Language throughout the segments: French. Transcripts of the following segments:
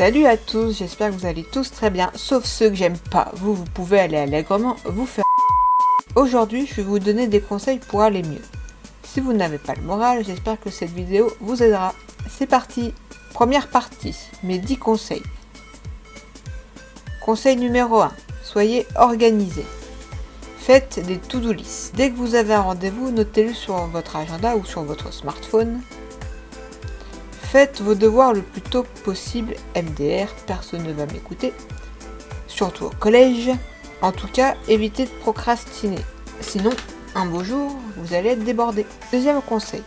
Salut à tous, j'espère que vous allez tous très bien, sauf ceux que j'aime pas. Vous pouvez aller allègrement vous faire. Aujourd'hui, je vais vous donner des conseils pour aller mieux. Si vous n'avez pas le moral, j'espère que cette vidéo vous aidera. C'est parti. Première partie, mes 10 conseils. Conseil numéro 1, soyez organisé. Faites des to-do list. Dès que vous avez un rendez-vous, notez-le sur votre agenda ou sur votre smartphone. Faites vos devoirs le plus tôt possible, MDR, personne ne va m'écouter, surtout au collège. En tout cas, évitez de procrastiner, sinon, un beau jour, vous allez être débordé. Deuxième conseil,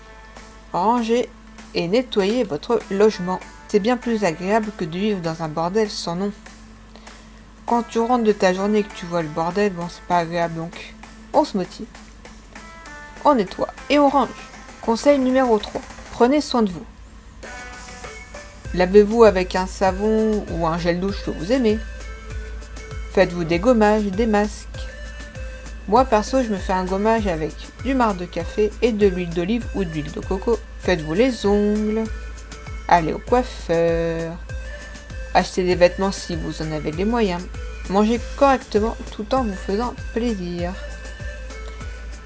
rangez et nettoyez votre logement. C'est bien plus agréable que de vivre dans un bordel sans nom. Quand tu rentres de ta journée et que tu vois le bordel, bon, c'est pas agréable, donc on se motive, on nettoie et on range. Conseil numéro 3, prenez soin de vous. Lavez-vous avec un savon ou un gel douche que vous aimez. Faites-vous des gommages, des masques. Moi perso, je me fais un gommage avec du marc de café et de l'huile d'olive ou de l'huile de coco. Faites-vous les ongles. Allez au coiffeur. Achetez des vêtements si vous en avez les moyens. Mangez correctement tout en vous faisant plaisir.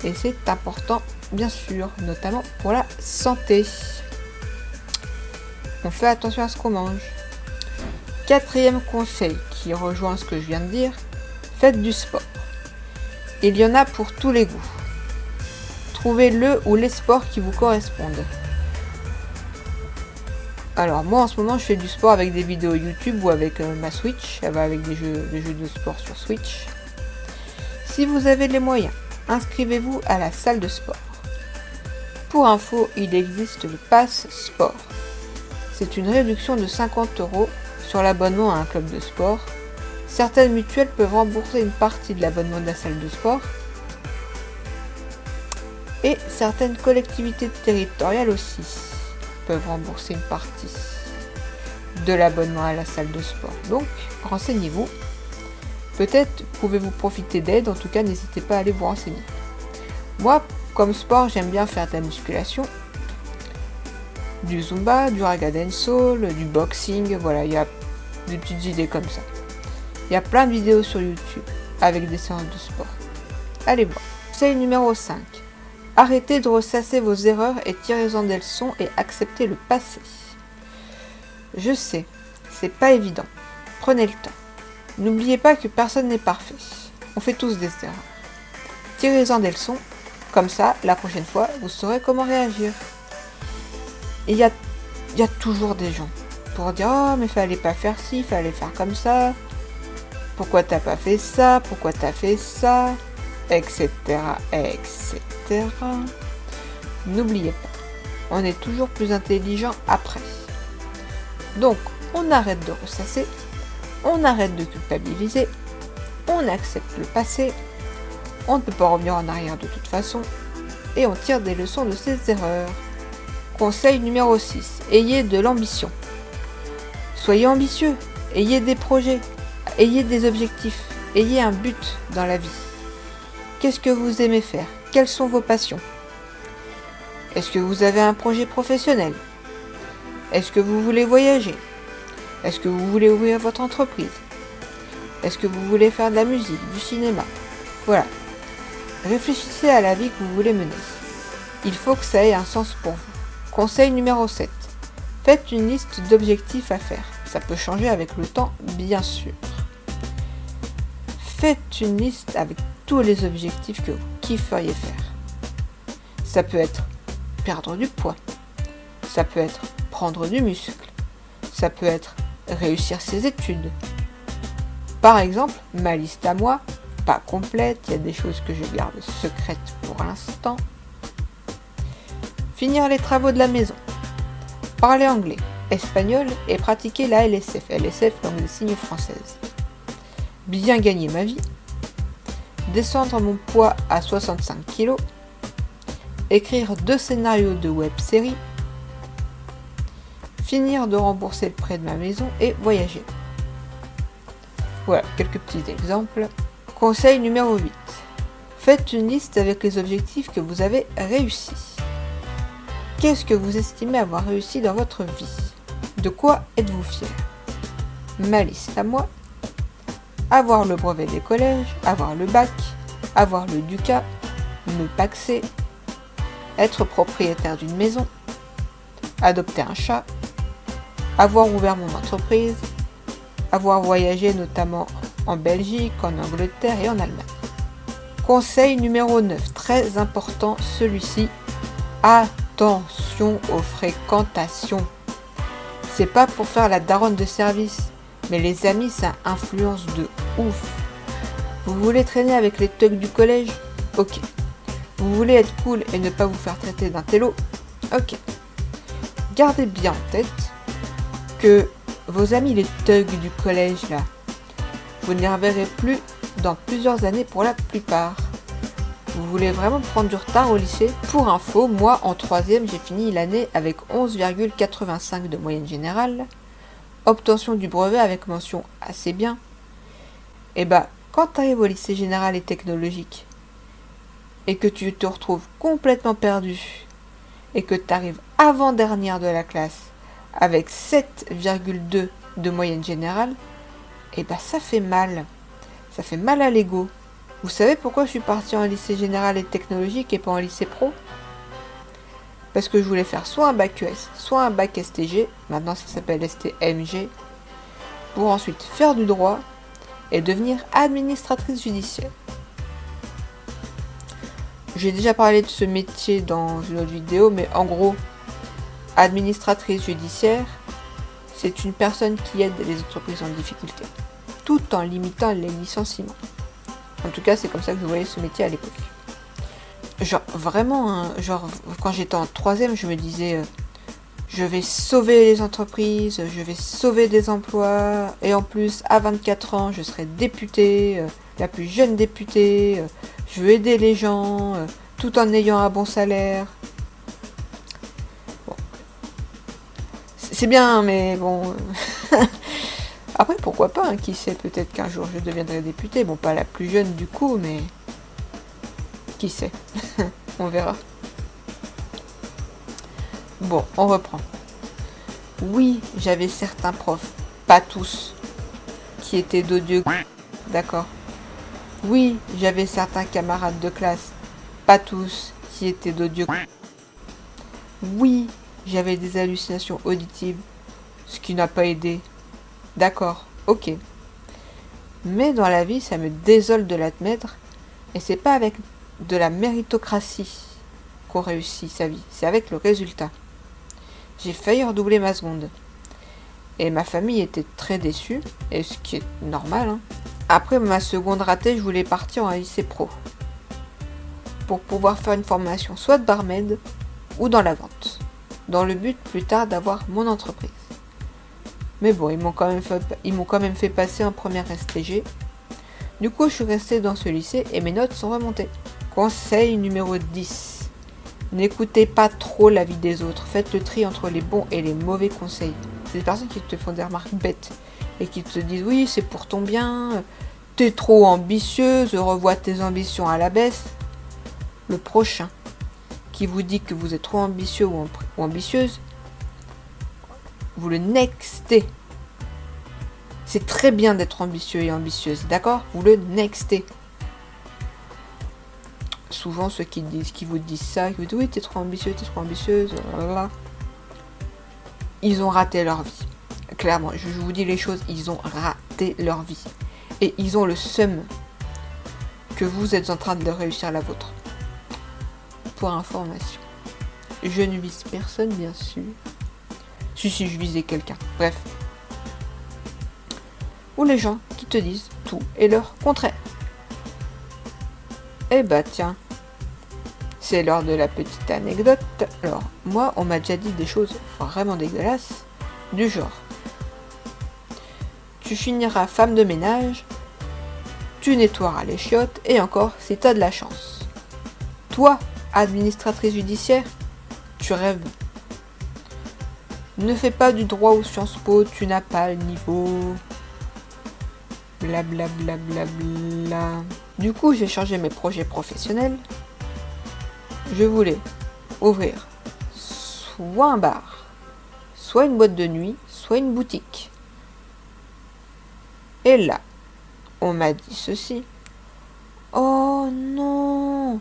Et c'est important, bien sûr, notamment pour la santé. On fait attention à ce qu'on mange. Quatrième conseil qui rejoint ce que je viens de dire, faites du sport. Il y en a pour tous les goûts. Trouvez le ou les sports qui vous correspondent. Alors moi en ce moment je fais du sport avec des vidéos YouTube ou avec ma Switch, avec des jeux de sport sur Switch. Si vous avez les moyens, inscrivez-vous à la salle de sport. Pour info, il existe le Pass Sport. C'est une réduction de 50 € sur l'abonnement à un club de sport. Certaines mutuelles peuvent rembourser une partie de l'abonnement de la salle de sport. Et certaines collectivités territoriales aussi peuvent rembourser une partie de l'abonnement à la salle de sport. Donc, renseignez-vous. Peut-être pouvez-vous profiter d'aide, en tout cas n'hésitez pas à aller vous renseigner. Moi, comme sport, j'aime bien faire de la musculation. Du zumba, du raga dancehall, du boxing, voilà, il y a des petites idées comme ça. Il y a plein de vidéos sur YouTube avec des séances de sport. Allez voir. Conseil numéro 5. Arrêtez de ressasser vos erreurs et tirez-en des leçons et acceptez le passé. Je sais, c'est pas évident. Prenez le temps. N'oubliez pas que personne n'est parfait. On fait tous des erreurs. Tirez-en des leçons, comme ça, la prochaine fois, vous saurez comment réagir. Il y a toujours des gens pour dire « Oh, mais fallait pas faire ci, fallait faire comme ça. Pourquoi t'as pas fait ça? Pourquoi t'as fait ça? » Etc. etc. N'oubliez pas, on est toujours plus intelligent après. Donc, on arrête de ressasser, on arrête de culpabiliser, on accepte le passé, on ne peut pas revenir en arrière de toute façon, et on tire des leçons de ses erreurs. Conseil numéro 6. Ayez de l'ambition. Soyez ambitieux, ayez des projets, ayez des objectifs, ayez un but dans la vie. Qu'est-ce que vous aimez faire? Quelles sont vos passions? Est-ce que vous avez un projet professionnel? Est-ce que vous voulez voyager? Est-ce que vous voulez ouvrir votre entreprise? Est-ce que vous voulez faire de la musique, du cinéma? Voilà. Réfléchissez à la vie que vous voulez mener. Il faut que ça ait un sens pour vous. Conseil numéro 7. Faites une liste d'objectifs à faire. Ça peut changer avec le temps, bien sûr. Faites une liste avec tous les objectifs que vous kifferiez faire. Ça peut être perdre du poids. Ça peut être prendre du muscle. Ça peut être réussir ses études. Par exemple, ma liste à moi, pas complète, il y a des choses que je garde secrètes pour l'instant. Finir les travaux de la maison. Parler anglais, espagnol et pratiquer la LSF. LSF, langue des signes française. Bien gagner ma vie. Descendre mon poids à 65 kg. Écrire 2 scénarios de web-série. Finir de rembourser le prêt de ma maison et voyager. Voilà, quelques petits exemples. Conseil numéro 8. Faites une liste avec les objectifs que vous avez réussis. Qu'est-ce que vous estimez avoir réussi dans votre vie? De quoi êtes-vous fier? ma liste à moi, avoir le brevet des collèges, avoir le bac, avoir le DUCA, me paxer, être propriétaire d'une maison, adopter un chat, avoir ouvert mon entreprise, avoir voyagé notamment en Belgique, en Angleterre et en Allemagne. Conseil numéro 9, très important celui-ci, attention aux fréquentations. C'est pas pour faire la daronne de service, mais les amis ça influence de ouf. Vous voulez traîner avec les thugs du collège? Ok. Vous voulez être cool et ne pas vous faire traiter d'un télo? Ok. Gardez bien en tête que vos amis les thugs du collège là, vous ne les reverrez plus dans plusieurs années pour la plupart. Vous voulez vraiment prendre du retard au lycée? Pour info, moi en 3e j'ai fini l'année avec 11,85 de moyenne générale, obtention du brevet avec mention assez bien. Et bah quand tu arrives au lycée général et technologique et que tu te retrouves complètement perdu et que tu arrives avant-dernière de la classe avec 7,2 de moyenne générale, et bah ça fait mal. Ça fait mal à l'ego. Vous savez pourquoi je suis partie en lycée général et technologique et pas en lycée pro? Parce que je voulais faire soit un bac ES, soit un bac STG, maintenant ça s'appelle STMG, pour ensuite faire du droit et devenir administratrice judiciaire. J'ai déjà parlé de ce métier dans une autre vidéo, mais en gros, administratrice judiciaire, c'est une personne qui aide les entreprises en difficulté, tout en limitant les licenciements. En tout cas, c'est comme ça que je voyais ce métier à l'époque. Genre, vraiment, hein, genre, quand j'étais en 3e, je me disais, je vais sauver les entreprises, je vais sauver des emplois, et en plus, à 24 ans, je serai députée, la plus jeune députée, je veux aider les gens, tout en ayant un bon salaire. Bon. C'est bien, mais bon... Après, pourquoi pas, hein, qui sait, peut-être qu'un jour je deviendrai députée. Bon, pas la plus jeune du coup, mais... Qui sait. On verra. Bon, on reprend. Oui, j'avais certains profs, pas tous, qui étaient d'odieux. D'accord. Oui, j'avais certains camarades de classe, pas tous, qui étaient d'odieux. Oui, j'avais des hallucinations auditives, ce qui n'a pas aidé. D'accord, ok. Mais dans la vie, ça me désole de l'admettre, et c'est pas avec de la méritocratie qu'on réussit sa vie, c'est avec le résultat. J'ai failli redoubler ma seconde. Et ma famille était très déçue, et ce qui est normal, hein. Après ma seconde ratée, je voulais partir en lycée pro. Pour pouvoir faire une formation soit de barmaid, ou dans la vente. Dans le but plus tard d'avoir mon entreprise. Mais bon, ils m'ont quand même fait passer en première STG. Du coup, je suis restée dans ce lycée et mes notes sont remontées. Conseil numéro 10. N'écoutez pas trop l'avis des autres. Faites le tri entre les bons et les mauvais conseils. C'est des personnes qui te font des remarques bêtes et qui te disent oui, c'est pour ton bien, t'es trop ambitieuse, revois tes ambitions à la baisse. Le prochain qui vous dit que vous êtes trop ambitieux ou ambitieuse, vous le nextez. C'est très bien d'être ambitieux et ambitieuse, d'accord? Vous le nextez. Souvent, ceux qui vous disent ça, qui vous disent oui, t'es trop ambitieux, t'es trop ambitieuse, blablabla, ils ont raté leur vie. Clairement, je vous dis les choses, ils ont raté leur vie. Et ils ont le seum que vous êtes en train de réussir la vôtre. Pour information. Je ne vise personne, bien sûr. Si, je visais quelqu'un. Bref. Ou les gens qui te disent tout et leur contraire. Eh bah tiens, c'est l'heure de la petite anecdote. Alors, moi, on m'a déjà dit des choses vraiment dégueulasses, du genre. Tu finiras femme de ménage, tu nettoieras les chiottes, et encore, si t'as de la chance. Toi, administratrice judiciaire, tu rêves. Ne fais pas du droit au Sciences Po, tu n'as pas le niveau. Blablabla. Bla, bla, bla. Du coup, j'ai changé mes projets professionnels. Je voulais ouvrir soit un bar, soit une boîte de nuit, soit une boutique. Et là, on m'a dit ceci. Oh non,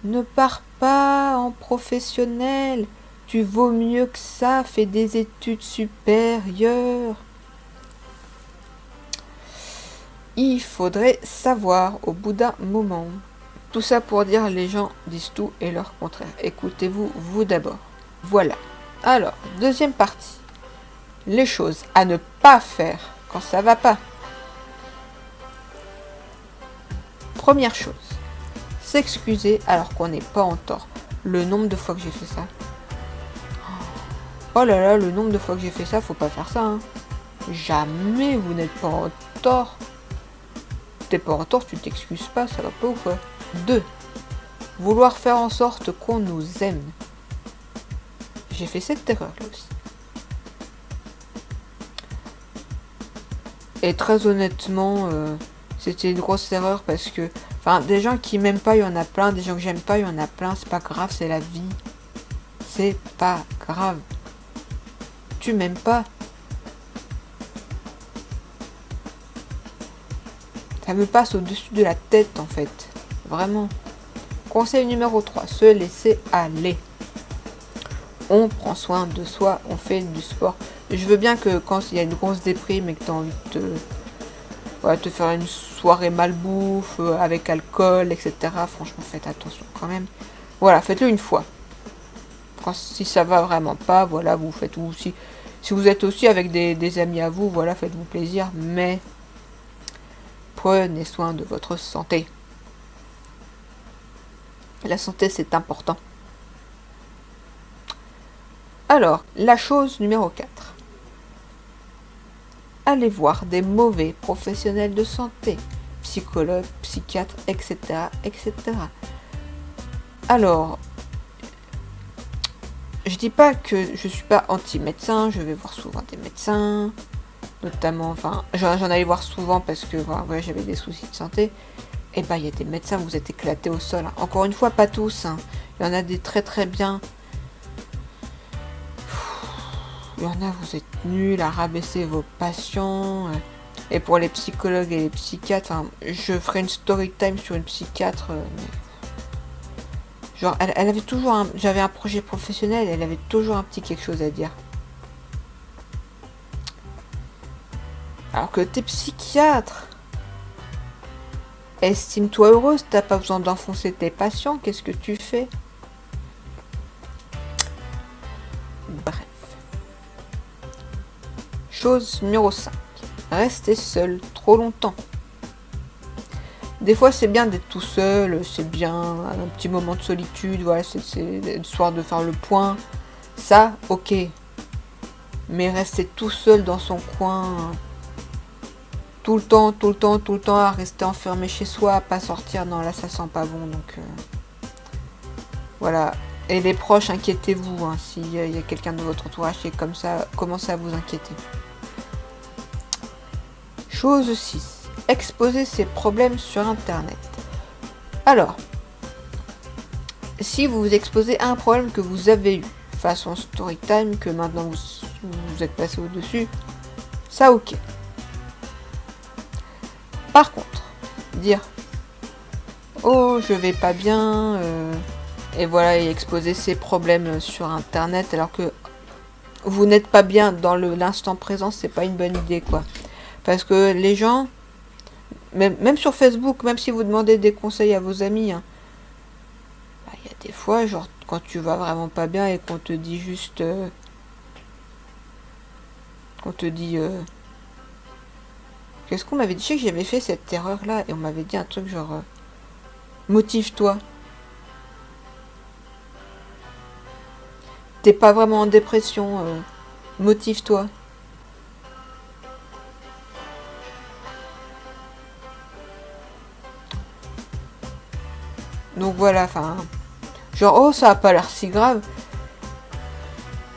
ne pars pas en professionnel. Tu vaux mieux que ça, fais des études supérieures. Il faudrait savoir au bout d'un moment. Tout ça pour dire les gens disent tout et leur contraire. Écoutez-vous, vous d'abord. Voilà. Alors, deuxième partie. Les choses à ne pas faire quand ça va pas. Première chose. S'excuser alors qu'on n'est pas en tort. Le nombre de fois que j'ai fait ça. Oh là là, le nombre de fois que j'ai fait ça, faut pas faire ça. Hein. Jamais vous n'êtes pas en tort. T'es pas en tort, tu t'excuses pas, ça va pas ou quoi? 2. Vouloir faire en sorte qu'on nous aime. J'ai fait cette erreur là aussi. Et très honnêtement, c'était une grosse erreur parce que... Enfin, des gens qui m'aiment pas, il y en a plein. Des gens que j'aime pas, il y en a plein. C'est pas grave, c'est la vie. C'est pas grave. Tu m'aimes pas. Ça me passe au-dessus de la tête en fait. Vraiment. Conseil numéro 3. Se laisser aller. On prend soin de soi, on fait du sport. Je veux bien que quand il y a une grosse déprime et que tu as envie de te faire une soirée malbouffe avec alcool, etc. Franchement, faites attention quand même. Voilà, faites-le une fois. Si ça va vraiment pas, voilà, vous faites. Ou si vous êtes aussi avec des amis à vous, voilà, faites-vous plaisir. Mais prenez soin de votre santé. La santé, c'est important. Alors, la chose numéro 4. Allez voir des mauvais professionnels de santé, psychologues, psychiatres, etc., etc. Alors, je dis pas que je suis pas anti-médecin, je vais voir souvent des médecins, notamment, enfin, j'en allais voir souvent parce que voilà, j'avais des soucis de santé. Et ben, il y a des médecins, vous êtes éclatés au sol. Hein. Encore une fois, pas tous. Hein. Il y en a des très très bien. Il y en a, vous êtes nuls à rabaisser vos patients. Et pour les psychologues et les psychiatres, je ferai une story time sur une psychiatre. Genre, elle avait toujours j'avais un projet professionnel, elle avait toujours un petit quelque chose à dire. Alors que t'es psychiatre. Estime-toi heureuse, t'as pas besoin d'enfoncer tes patients, qu'est-ce que tu fais? Bref. Chose numéro 5. Rester seul trop longtemps. Des fois, c'est bien d'être tout seul, c'est bien, un petit moment de solitude, voilà, c'est histoire de faire le point. Ça, ok. Mais rester tout seul dans son coin, tout le temps, à rester enfermé chez soi, à pas sortir, non, là, ça sent pas bon, donc... voilà. Et les proches, inquiétez-vous, hein, s'il y a quelqu'un de votre entourage qui est comme ça, commencez à vous inquiéter. Chose 6. Exposer ses problèmes sur Internet. Alors, si vous vous exposez à un problème que vous avez eu, façon story time, que maintenant vous êtes passé au-dessus, ça ok. Par contre, dire « Oh, je vais pas bien », et voilà, et exposer ses problèmes sur Internet, alors que vous n'êtes pas bien dans l'instant présent, c'est pas une bonne idée, quoi. Parce que les gens, même sur Facebook, même si vous demandez des conseils à vos amis, hein, y a des fois, genre, quand tu vas vraiment pas bien et qu'on te dit juste... qu'est-ce qu'on m'avait dit? Je sais que j'avais fait cette erreur-là et on m'avait dit un truc genre... motive-toi. T'es pas vraiment en dépression, motive-toi. Donc voilà, enfin... genre, oh, ça a pas l'air si grave.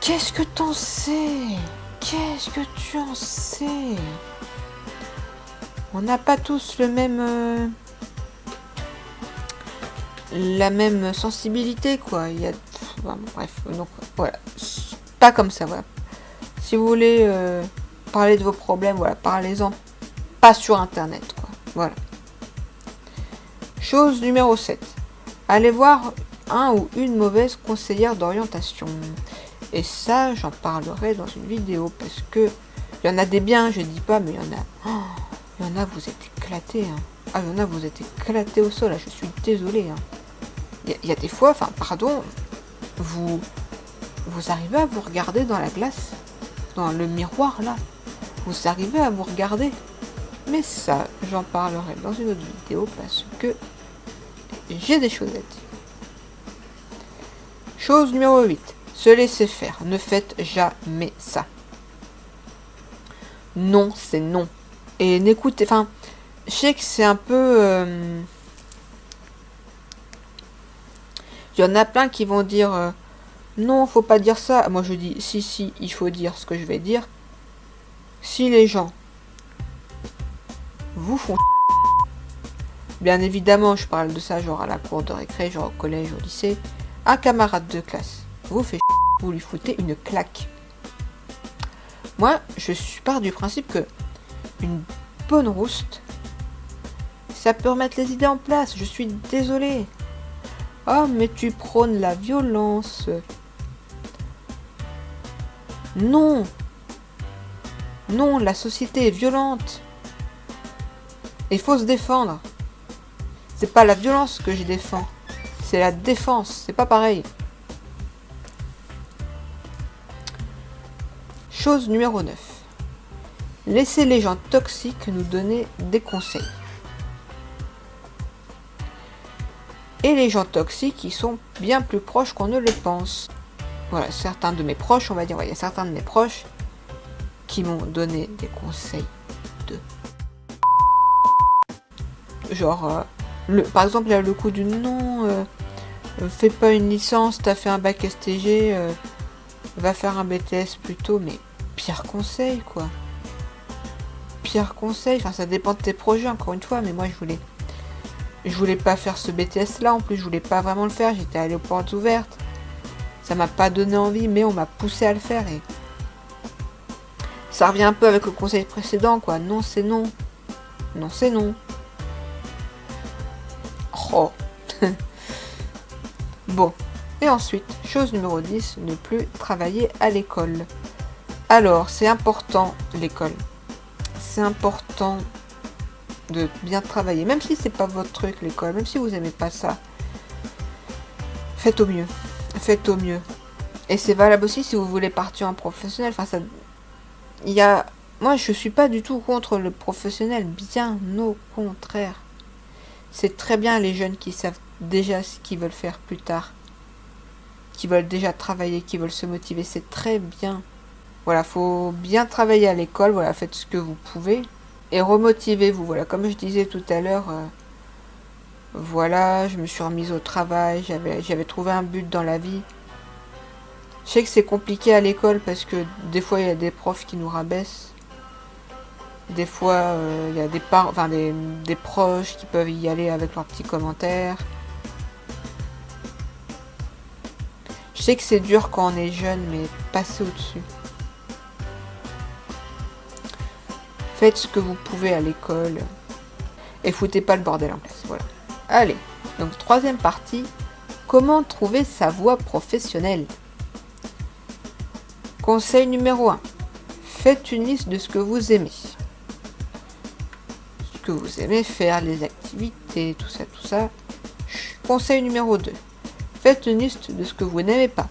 Qu'est-ce que t'en sais? Qu'est-ce que tu en sais? On n'a pas tous le même... la même sensibilité, quoi. Il y a... Bon, bref, donc voilà. Pas comme ça, voilà. Si vous voulez parler de vos problèmes, voilà, parlez-en. pas sur internet, quoi. Voilà. Chose numéro 7. Allez voir un ou une mauvaise conseillère d'orientation. Et ça, j'en parlerai dans une vidéo, parce que il y en a des biens, je dis pas, mais il y en a... Oh, il y en a, vous êtes éclatés, hein. Ah, il y en a, vous êtes éclatés au sol, là, je suis désolée, hein. Il y a des fois, enfin, pardon, vous arrivez à vous regarder dans la glace, dans le miroir, là. Vous arrivez à vous regarder. Mais ça, j'en parlerai dans une autre vidéo, parce que j'ai des choses à dire. Chose numéro 8. Se laisser faire. Ne faites jamais ça. Non, c'est non. Et n'écoutez... Enfin, je sais que c'est un peu... Il y en a plein qui vont dire... non, faut pas dire ça. Moi, je dis, si, il faut dire ce que je vais dire. Si les gens vous font... Bien évidemment, je parle de ça genre à la cour de récré, genre au collège, au lycée. Un camarade de classe vous fait vous lui foutez une claque. Moi, je pars du principe que une bonne rouste, ça peut remettre les idées en place. Je suis désolée. Oh, mais tu prônes la violence. Non. Non, la société est violente. Il faut se défendre. C'est pas la violence que je défends. C'est la défense. C'est pas pareil. Chose numéro 9. Laissez les gens toxiques nous donner des conseils. Et les gens toxiques, ils sont bien plus proches qu'on ne le pense. Voilà, certains de mes proches, on va dire, il y a certains de mes proches qui m'ont donné des conseils de... Genre, par exemple, il y a le coup du non, fais pas une licence, t'as fait un bac STG, va faire un BTS plutôt, mais pire conseil, quoi. Pire conseil, enfin ça dépend de tes projets, encore une fois, mais moi je voulais pas faire ce BTS là, en plus je voulais pas vraiment le faire, j'étais allée aux portes ouvertes. Ça m'a pas donné envie, mais on m'a poussé à le faire et... Ça revient un peu avec le conseil précédent, quoi. Non, c'est non. Non, c'est non. Oh. Bon. Et ensuite, chose numéro 10, ne plus travailler à l'école. Alors, c'est important, l'école. C'est important de bien travailler. Même si c'est pas votre truc, l'école. Même si vous aimez pas ça. Faites au mieux. Faites au mieux. Et c'est valable aussi si vous voulez partir en professionnel. Enfin, ça... Il y a... Moi, je suis pas du tout contre le professionnel. Bien au contraire. C'est très bien les jeunes qui savent déjà ce qu'ils veulent faire plus tard. Qui veulent déjà travailler, qui veulent se motiver. C'est très bien. Voilà, faut bien travailler à l'école. Voilà, faites ce que vous pouvez. Et remotivez-vous. Voilà, comme je disais tout à l'heure... voilà, je me suis remise au travail. J'avais trouvé un but dans la vie. Je sais que c'est compliqué à l'école parce que des fois il y a des profs qui nous rabaissent. Des fois il y a des proches qui peuvent y aller avec leurs petits commentaires. Je sais que c'est dur quand on est jeune, mais passez au-dessus. Faites ce que vous pouvez à l'école. Et foutez pas le bordel en classe. Voilà. Allez, donc troisième partie. Comment trouver sa voie professionnelle ? Conseil numéro 1. Faites une liste de ce que vous aimez. Ce que vous aimez faire, les activités, tout ça. Conseil numéro 2. Faites une liste de ce que vous n'aimez pas.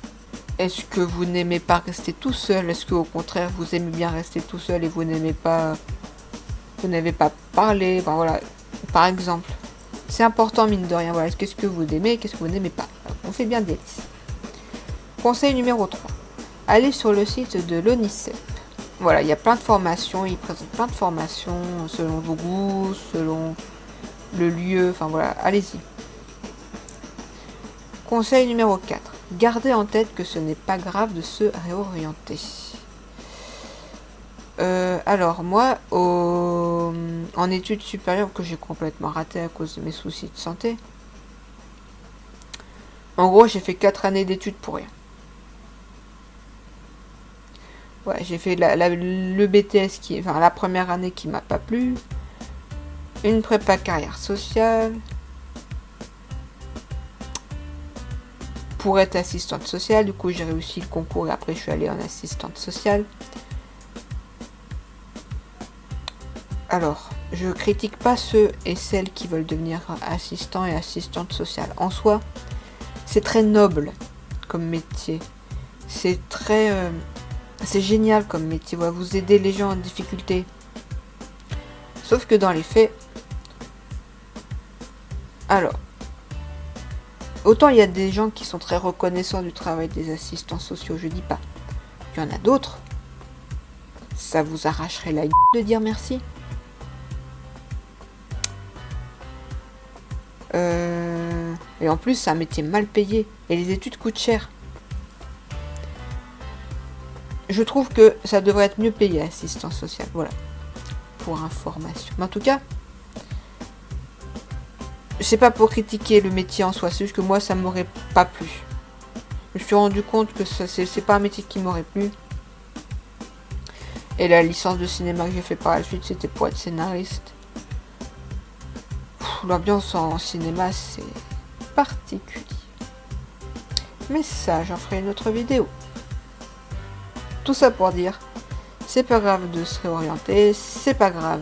Est-ce que vous n'aimez pas rester tout seul? Est-ce que au contraire vous aimez bien rester tout seul et vous n'aimez pas... Vous n'avez pas parlé? Enfin, voilà. Par exemple. C'est important mine de rien. Voilà. Qu'est-ce que vous aimez? Qu'est-ce que vous n'aimez pas? Alors, on fait bien des listes. Conseil numéro 3. Allez sur le site de l'ONICEP. Voilà, il y a plein de formations, ils présentent plein de formations selon vos goûts, selon le lieu, enfin voilà, allez-y. Conseil numéro 4. Gardez en tête que ce n'est pas grave de se réorienter. Alors moi, en études supérieures, que j'ai complètement raté à cause de mes soucis de santé, en gros j'ai fait 4 années d'études pour rien. Ouais, j'ai fait le BTS enfin la première année qui m'a pas plu. Une prépa carrière sociale. Pour être assistante sociale, du coup j'ai réussi le concours et après je suis allée en assistante sociale. Alors, je critique pas ceux et celles qui veulent devenir assistants et assistantes sociales. En soi, c'est très noble comme métier. C'est très... c'est génial comme métier. Voilà, vous aidez les gens en difficulté. Sauf que dans les faits... Alors, autant il y a des gens qui sont très reconnaissants du travail des assistants sociaux, je dis pas. Il y en a d'autres. Ça vous arracherait la gueule de dire merci. Et en plus, c'est un métier mal payé. Et les études coûtent cher. Je trouve que ça devrait être mieux payé, assistance sociale. Voilà. Pour information. Mais en tout cas, c'est pas pour critiquer le métier en soi. C'est juste que moi, ça m'aurait pas plu. Je me suis rendu compte que c'est pas un métier qui m'aurait plu. Et la licence de cinéma que j'ai fait par la suite, c'était pour être scénariste. L'ambiance en cinéma, c'est particulier. Mais ça, j'en ferai une autre vidéo. Tout ça pour dire, c'est pas grave de se réorienter, c'est pas grave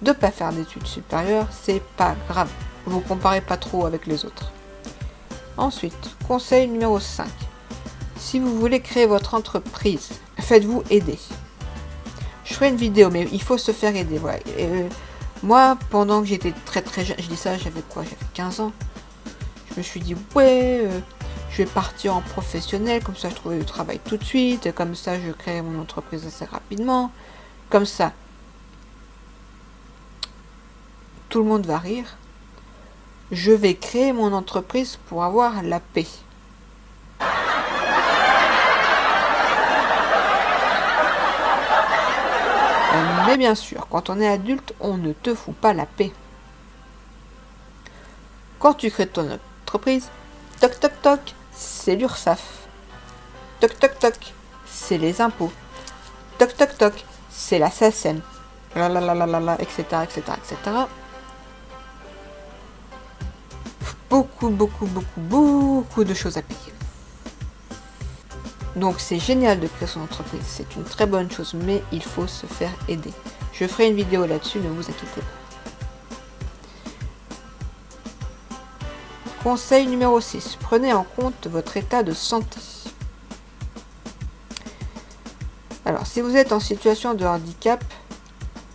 de pas faire d'études supérieures, c'est pas grave. Vous comparez pas trop avec les autres. Ensuite, conseil numéro 5. Si vous voulez créer votre entreprise, faites-vous aider. Je ferai une vidéo, mais il faut se faire aider. Voilà. Moi, pendant que j'étais très jeune, je dis ça, j'avais 15 ans. Je me suis dit, ouais, je vais partir en professionnel, comme ça je trouvais du travail tout de suite, comme ça je crée mon entreprise assez rapidement, comme ça. Tout le monde va rire. Je vais créer mon entreprise pour avoir la paix. Mais bien sûr, quand on est adulte, on ne te fout pas la paix. Quand tu crées ton entreprise, toc toc toc, c'est l'URSSAF. Toc toc toc, c'est les impôts. Toc toc toc, c'est la SACEM. Etc. Beaucoup de choses à payer. Donc c'est génial de créer son entreprise, c'est une très bonne chose, mais il faut se faire aider. Je ferai une vidéo là-dessus, ne vous inquiétez pas. Conseil numéro 6. Prenez en compte votre état de santé. Alors, si vous êtes en situation de handicap,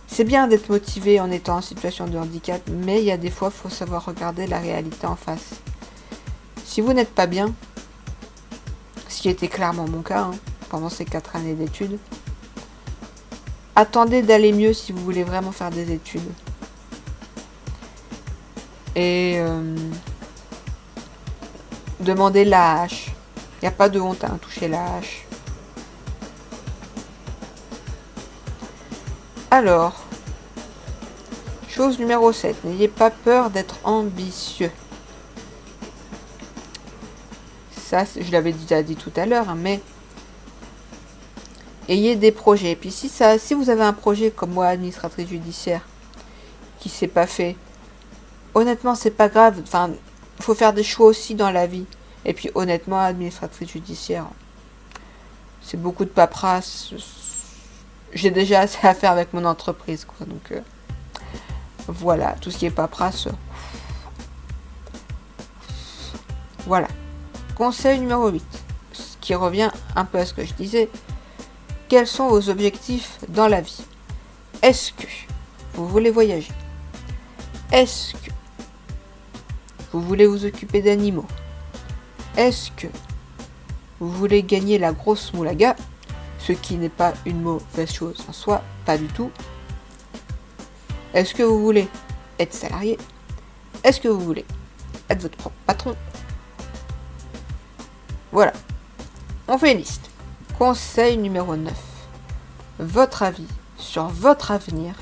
c'est bien d'être motivé en étant en situation de handicap, mais il y a des fois, il faut savoir regarder la réalité en face. Si vous n'êtes pas bien, ce qui était clairement mon cas pendant ces 4 années d'études, attendez d'aller mieux si vous voulez vraiment faire des études. Et demandez l'AH. Il n'y a pas de honte à toucher l'AH. Alors, chose numéro 7, n'ayez pas peur d'être ambitieux. Ça, je l'avais déjà dit tout à l'heure, mais ayez des projets. Et puis si vous avez un projet comme moi, administratrice judiciaire, qui s'est pas fait, honnêtement, c'est pas grave. Enfin, il faut faire des choix aussi dans la vie. Et puis honnêtement, administratrice judiciaire, c'est beaucoup de paperasse. J'ai déjà assez à faire avec mon entreprise, quoi. Donc voilà, tout ce qui est paperasse. Voilà. Conseil numéro 8, ce qui revient un peu à ce que je disais. Quels sont vos objectifs dans la vie? Est-ce que vous voulez voyager? Est-ce que vous voulez vous occuper d'animaux? Est-ce que vous voulez gagner la grosse moulaga? Ce qui n'est pas une mauvaise chose en soi, pas du tout. Est-ce que vous voulez être salarié? Est-ce que vous voulez être votre propre patron? Voilà, on fait une liste. Conseil numéro 9. Votre avis sur votre avenir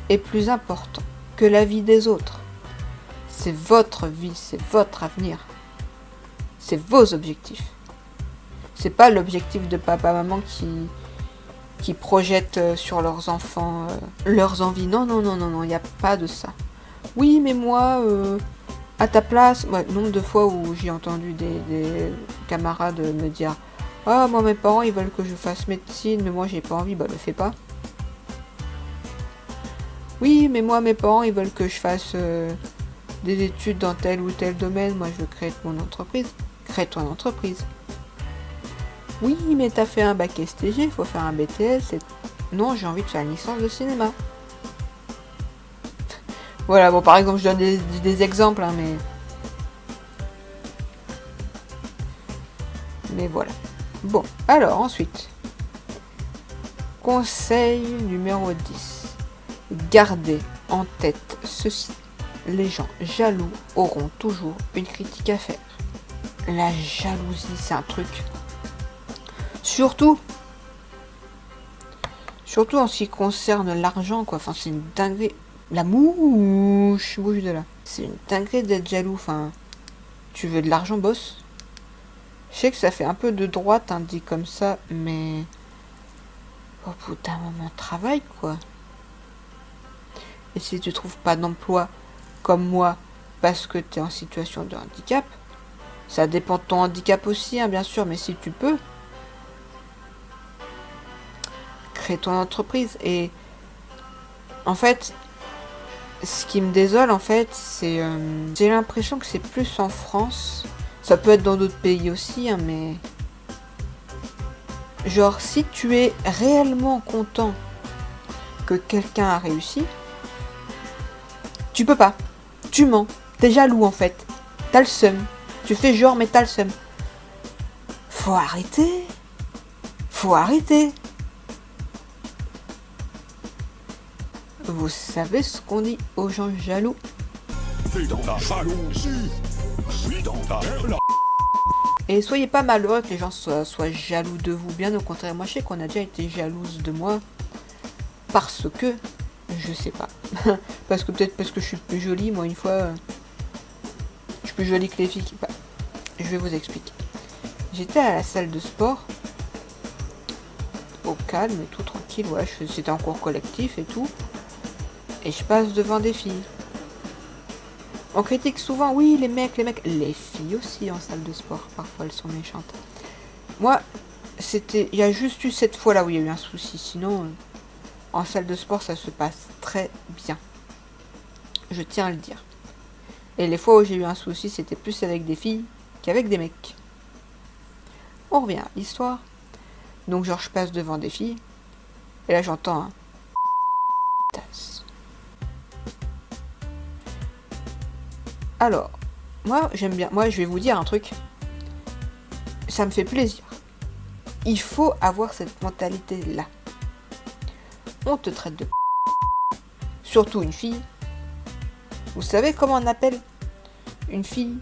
est plus important que la vie des autres. C'est votre vie, c'est votre avenir. C'est vos objectifs. C'est pas l'objectif de papa-maman qui projettent sur leurs enfants leurs envies. Non, il n'y a pas de ça. Oui, mais moi, à ta place, ouais, nombre de fois où j'ai entendu des camarades me dire ah, moi, mes parents, ils veulent que je fasse médecine, mais moi, j'ai pas envie, bah, le fais pas. Oui, mais moi, mes parents, ils veulent que je fasse des études dans tel ou tel domaine, moi, je veux créer mon entreprise. Crée ton entreprise. Oui, mais t'as fait un bac STG, il faut faire un BTS. Et... Non, j'ai envie de faire une licence de cinéma. Voilà, bon, par exemple, je donne des exemples, hein, mais voilà. Bon, alors, ensuite. Conseil numéro 10. Gardez en tête ceci. Les gens jaloux auront toujours une critique à faire. La jalousie, c'est un truc. Surtout en ce qui concerne l'argent, quoi. Enfin, c'est une dinguerie. La mouche, bouge de là. C'est une dinguerie d'être jaloux. Enfin, tu veux de l'argent, boss? Je sais que ça fait un peu de droite, hein, dit comme ça, mais au bout d'un moment, travail, quoi. Et si tu trouves pas d'emploi, comme moi, parce que tu es en situation de handicap, ça dépend de ton handicap aussi, hein, bien sûr, mais si tu peux, crée ton entreprise. Et en fait, ce qui me désole, en fait, c'est... j'ai l'impression que c'est plus en France. Ça peut être dans d'autres pays aussi, hein, mais... Genre, si tu es réellement content que quelqu'un a réussi, tu peux pas. Tu mens. T'es jaloux, en fait. T'as le seum. Tu fais genre, mais t'as le seum. Faut arrêter. Faut arrêter. Vous savez ce qu'on dit aux gens jaloux? Et soyez pas malheureux que les gens soient jaloux de vous. Bien au contraire, moi je sais qu'on a déjà été jalouse de moi. Parce que, je sais pas. Parce que peut-être parce que je suis plus jolie. Moi une fois, je suis plus jolie que les filles. Bah, je vais vous expliquer. J'étais à la salle de sport. Au calme et tout tranquille. Ouais, c'était en cours collectif et tout. Et je passe devant des filles. On critique souvent, oui, les mecs. Les filles aussi en salle de sport, parfois elles sont méchantes. Moi, il y a juste eu cette fois-là où il y a eu un souci. Sinon, en salle de sport, ça se passe très bien. Je tiens à le dire. Et les fois où j'ai eu un souci, c'était plus avec des filles qu'avec des mecs. On revient à l'histoire. Donc, genre, je passe devant des filles. Et là, j'entends un... tasse. Alors, moi, j'aime bien. Moi, je vais vous dire un truc. Ça me fait plaisir. Il faut avoir cette mentalité-là. On te traite de... Surtout une fille. Vous savez comment on appelle une fille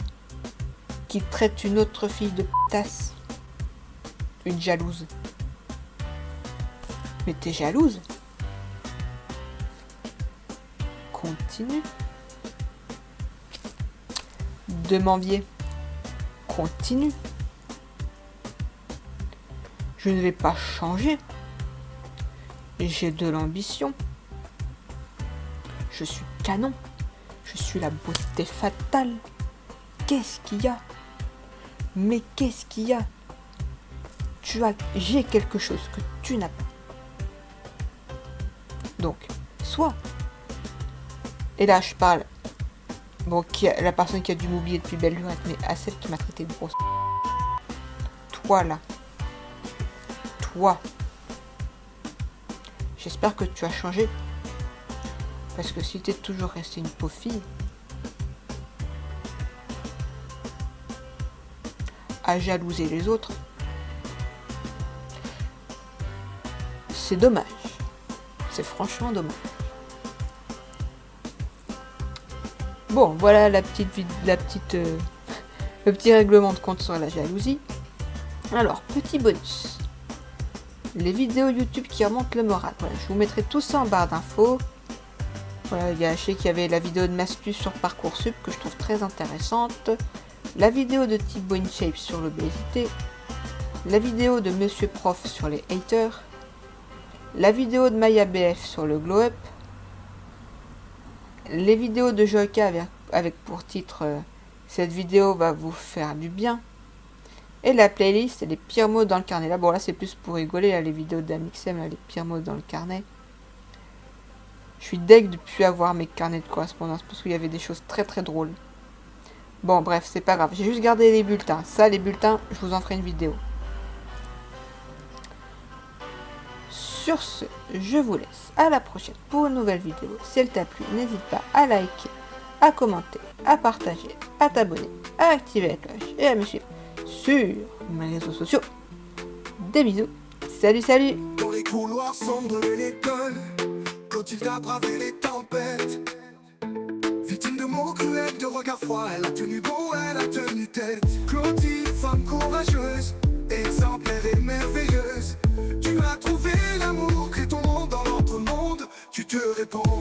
qui traite une autre fille de tasse? Une jalouse. Mais t'es jalouse? Continue de m'envier. Continue. Je ne vais pas changer. J'ai de l'ambition. Je suis canon. Je suis la beauté fatale. Qu'est-ce qu'il y a? Mais qu'est-ce qu'il y a? J'ai quelque chose que tu n'as pas. Donc, soit. Et là, je parle. Bon, la personne qui a dû m'oublier depuis belle lurette, mais à celle qui m'a traité de grosse. Toi là. Toi. J'espère que tu as changé. Parce que si t'es toujours restée une pauvre fille, à jalouser les autres, c'est dommage. C'est franchement dommage. Bon, voilà le petit règlement de compte sur la jalousie. Alors, petit bonus. Les vidéos YouTube qui remontent le moral. Voilà, je vous mettrai tout ça en barre d'infos. Voilà, je sais qu'il y avait la vidéo de Mastus sur Parcoursup que je trouve très intéressante. La vidéo de Thibaut InShape sur l'obésité. La vidéo de Monsieur Prof sur les haters. La vidéo de Maya BF sur le glow up. les vidéos de Joyka avec pour titre cette vidéo va vous faire du bien. Et la playlist, les pires mots dans le carnet. Là, bon, là, c'est plus pour rigoler, là, les vidéos d'Amixem, les pires mots dans le carnet. Je suis deg de plus avoir mes carnets de correspondance parce qu'il y avait des choses très très drôles. Bon, bref, c'est pas grave. J'ai juste gardé les bulletins. Ça, les bulletins, je vous en ferai une vidéo. Sur ce, je vous laisse à la prochaine pour une nouvelle vidéo. Si elle t'a plu, n'hésite pas à liker, à commenter, à partager, à t'abonner, à activer la cloche et à me suivre sur mes réseaux sociaux. Des bisous. Salut, salut. Dans les couloirs sombres de l'école, Clotilde a bravé les tempêtes. Victime de mots cruels, de regards froids, elle a tenu bon, elle a tenu tête. Clotilde, femme courageuse, exemplaire et merveilleuse. Tu as trouvé l'amour, crée ton monde dans l'autre monde, tu te réponds.